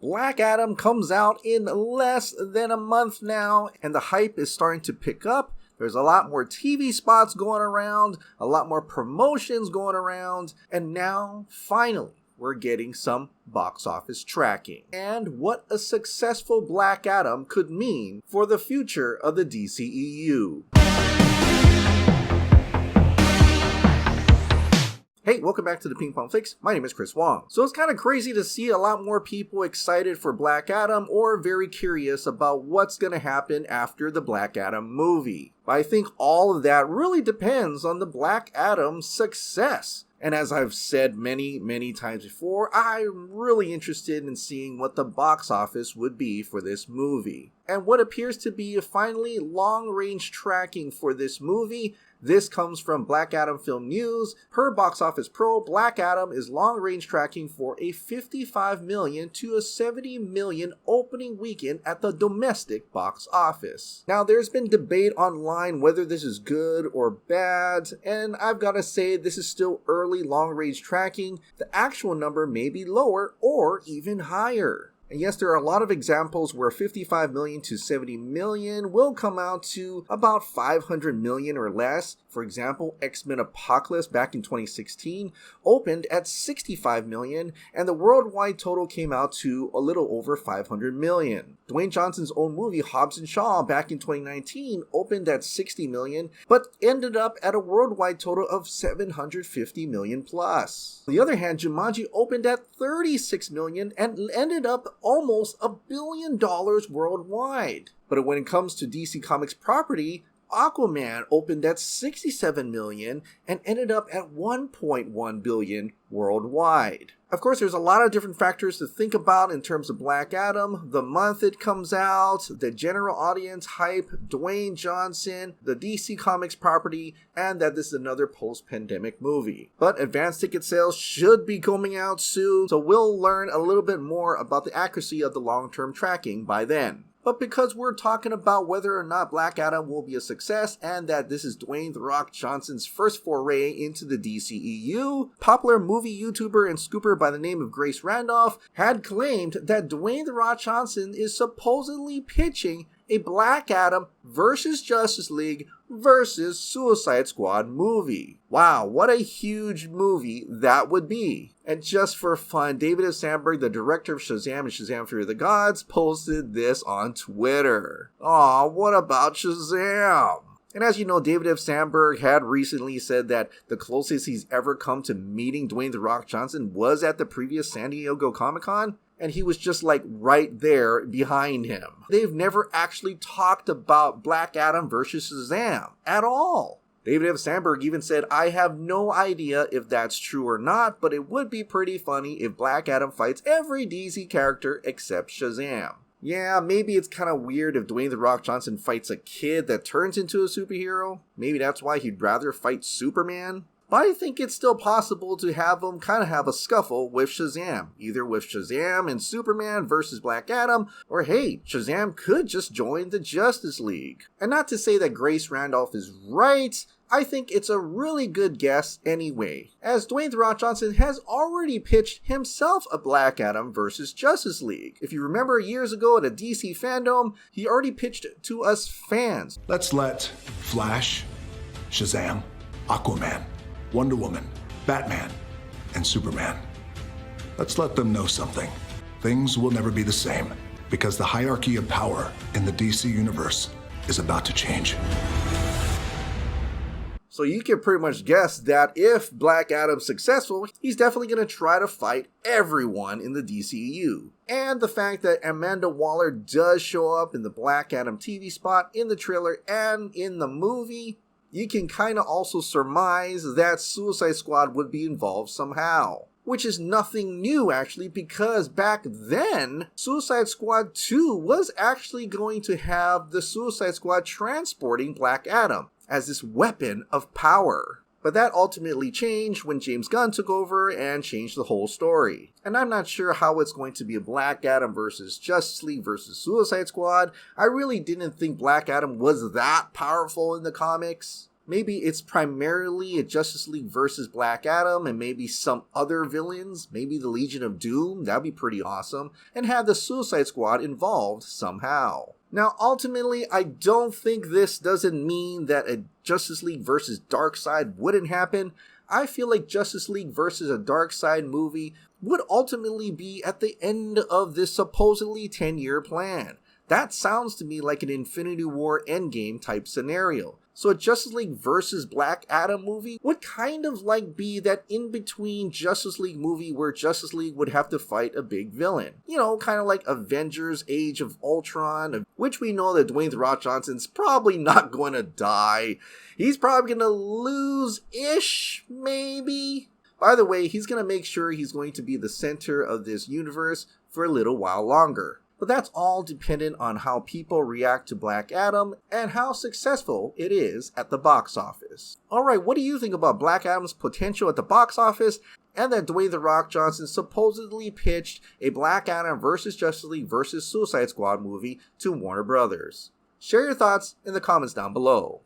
Black Adam comes out in less than a month now, and the hype is starting to pick up. There's a lot more TV spots going around, a lot more promotions going around, and now, finally, we're getting some box office tracking. And what a successful Black Adam could mean for the future of the DCEU. Hey, welcome back to the Ping Pong Flix. My name is Chris Wong. So it's kind of crazy to see a lot more people excited for Black Adam or very curious about what's going to happen after the Black Adam movie. But I think all of that really depends on the Black Adam success. And as I've said many times before, I'm really interested in seeing what the box office would be for this movie. And what appears to be finally long-range tracking for this movie. This comes from Black Adam Film News. Per Box Office Pro, Black Adam is long-range tracking for a 55 million to a 70 million opening weekend at the domestic box office. Now, there's been debate online whether this is good or bad, and I've got to say this is still early long-range tracking. The actual number may be lower or even higher. And yes, there are a lot of examples where 55 million to 70 million will come out to about 500 million or less. For example, X-Men Apocalypse back in 2016 opened at 65 million, and the worldwide total came out to a little over 500 million. Dwayne Johnson's own movie Hobbs and Shaw back in 2019 opened at 60 million, but ended up at a worldwide total of 750 million plus. On the other hand, Jumanji opened at 36 million and ended up almost $1 billion worldwide. But when it comes to DC Comics property, Aquaman opened at 67 million and ended up at 1.1 billion worldwide. Of course, there's a lot of different factors to think about in terms of Black Adam, the month it comes out, the general audience hype, Dwayne Johnson, the DC Comics property, and that this is another post-pandemic movie. But advanced ticket sales should be coming out soon, so we'll learn a little bit more about the accuracy of the long-term tracking by then. But because we're talking about whether or not Black Adam will be a success and that this is Dwayne The Rock Johnson's first foray into the DCEU, popular movie YouTuber and scooper by the name of Grace Randolph had claimed that Dwayne The Rock Johnson is supposedly pitching a Black Adam versus Justice League versus Suicide Squad movie. Wow, what a huge movie that would be. And just for fun, David F. Sandberg, the director of Shazam and Shazam! Fury of the Gods, posted this on Twitter. Aw, what about Shazam? And as you know, David F. Sandberg had recently said that the closest he's ever come to meeting Dwayne The Rock Johnson was at the previous San Diego Comic-Con, and he was just like right there behind him. They've never actually talked about Black Adam versus Shazam at all. David F. Sandberg even said, I have no idea if that's true or not, but it would be pretty funny if Black Adam fights every DC character except Shazam. Yeah, maybe it's kind of weird if Dwayne The Rock Johnson fights a kid that turns into a superhero. Maybe that's why he'd rather fight Superman. But I think it's still possible to have him kind of have a scuffle with Shazam. Either with Shazam and Superman versus Black Adam, or hey, Shazam could just join the Justice League. And not to say that Grace Randolph is right, I think it's a really good guess anyway, as Dwayne The Rock Johnson has already pitched himself a Black Adam versus Justice League. If you remember years ago at a DC fandom, he already pitched to us fans. Let's let Flash, Shazam, Aquaman, Wonder Woman, Batman, and Superman. Let's let them know something. Things will never be the same, because the hierarchy of power in the DC universe is about to change. So you can pretty much guess that if Black Adam's successful, he's definitely going to try to fight everyone in the DCEU. And the fact that Amanda Waller does show up in the Black Adam TV spot, in the trailer, and in the movie, you can kind of also surmise that Suicide Squad would be involved somehow. Which is nothing new actually, because back then, Suicide Squad 2 was actually going to have the Suicide Squad transporting Black Adam as this weapon of power. But that ultimately changed when James Gunn took over and changed the whole story. And I'm not sure how it's going to be a Black Adam versus Justice League versus Suicide Squad. I really didn't think Black Adam was that powerful in the comics. Maybe it's primarily a Justice League versus Black Adam and maybe some other villains, maybe the Legion of Doom, that'd be pretty awesome, and have the Suicide Squad involved somehow. Now, ultimately, I don't think this doesn't mean that a Justice League versus Darkseid wouldn't happen. I feel like Justice League versus a Darkseid movie would ultimately be at the end of this supposedly 10-year plan. That sounds to me like an Infinity War Endgame type scenario. So a Justice League versus Black Adam movie would kind of like be that in-between Justice League movie where Justice League would have to fight a big villain. You know, kind of like Avengers Age of Ultron, which we know that Dwayne The Rock Johnson's probably not going to die. He's probably going to lose-ish, maybe? By the way, he's going to make sure he's going to be the center of this universe for a little while longer. But that's all dependent on how people react to Black Adam and how successful it is at the box office. Alright, what do you think about Black Adam's potential at the box office and that Dwayne The Rock Johnson supposedly pitched a Black Adam vs. Justice League vs. Suicide Squad movie to Warner Brothers? Share your thoughts in the comments down below.